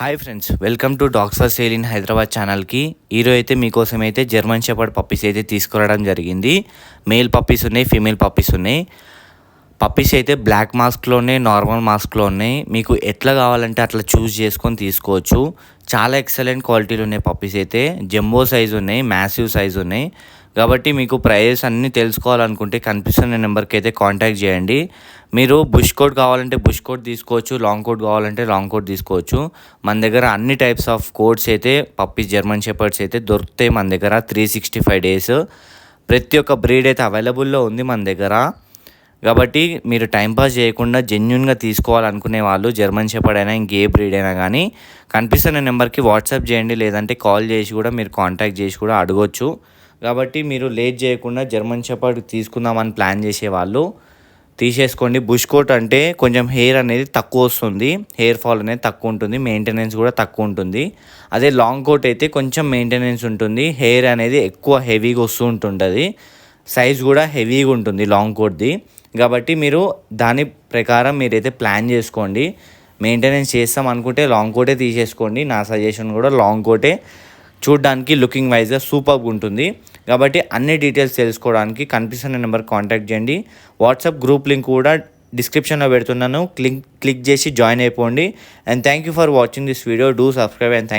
Hi friends, welcome to dogs for sale in Hyderabad ఛానల్కి. ఈరోజు అయితే మీకోసం అయితే జర్మన్ షెపర్డ్ పప్పీస్ అయితే తీసుకురావడం జరిగింది. మేల్ పప్పీస్ ఉన్నాయి, ఫీమేల్ పప్పీస్ ఉన్నాయి. పప్పీస్ అయితే బ్లాక్ మాస్క్లో ఉన్నాయి, నార్మల్ మాస్క్లో ఉన్నాయి. మీకు ఎట్లా కావాలంటే అట్లా చూస్ చేసుకొని తీసుకోవచ్చు. చాలా ఎక్సలెంట్ క్వాలిటీలు ఉన్నాయి. పప్పీస్ అయితే జంబో సైజు ఉన్నాయి, మ్యాసివ్ సైజు ఉన్నాయి. కాబట్టి మీకు ప్రైజెస్ అన్నీ తెలుసుకోవాలనుకుంటే కనిపిస్తున్న నెంబర్కి అయితే కాంటాక్ట్ చేయండి. మీరు బుష్ కోట్ కావాలంటే బుష్ కోట్ తీసుకోవచ్చు, లాంగ్ కోట్ కావాలంటే లాంగ్ కోట్ తీసుకోవచ్చు. మన దగ్గర అన్ని టైప్స్ ఆఫ్ కోట్స్ అయితే పప్పీస్ జర్మన్ షెపర్డ్స్ అయితే దొరుకుతాయి. మన దగ్గర 365 డేస్ ప్రతి ఒక్క బ్రీడ్ అయితే అవైలబుల్లో ఉంది మన దగ్గర. కాబట్టి మీరు టైంపాస్ చేయకుండా జెన్యున్గా తీసుకోవాలనుకునే వాళ్ళు జర్మన్ షెపర్డ్ అయినా ఇంకే బ్రీడ్ అయినా కానీ కనిపిస్తున్న నెంబర్కి వాట్సాప్ చేయండి, లేదంటే కాల్ చేసి కూడా మీరు కాంటాక్ట్ చేసి కూడా అడగొచ్చు. కాబట్టి మీరు లేట్ చేయకుండా జర్మన్ షెపర్డ్ తీసుకుందామని ప్లాన్ చేసేవాళ్ళు తీసేసుకోండి. బుష్ కోట్ అంటే కొంచెం హెయిర్ అనేది తక్కువ వస్తుంది, హెయిర్ ఫాల్ అనేది తక్కువ ఉంటుంది, మెయింటెనెన్స్ కూడా తక్కువ ఉంటుంది. అదే లాంగ్ కోట్ అయితే కొంచెం మెయింటెనెన్స్ ఉంటుంది, హెయిర్ అనేది ఎక్కువ హెవీగా వస్తూ ఉంటుంటుంది, సైజ్ కూడా హెవీగా ఉంటుంది లాంగ్ కోట్ది. కాబట్టి మీరు దాని ప్రకారం మీరైతే ప్లాన్ చేసుకోండి. మెయింటెనెన్స్ చేస్తాం అనుకుంటే లాంగ్ కోటే తీసేసుకోండి. నా సజెషన్ కూడా లాంగ్ కోటే, చూడడానికి లుకింగ్ వైజ్గా సూపర్గా ఉంటుంది. కాబట్టి అన్ని డీటెయిల్స్ తెలుసుకోవడానికి కనిపిస్తున్న నెంబర్ కాంటాక్ట్ చేయండి. వాట్సాప్ గ్రూప్ లింక్ కూడా డిస్క్రిప్షన్లో పెడుతున్నాను, క్లిక్ చేసి జాయిన్ అయిపోండి. And thank you for watching this video. Do subscribe and thank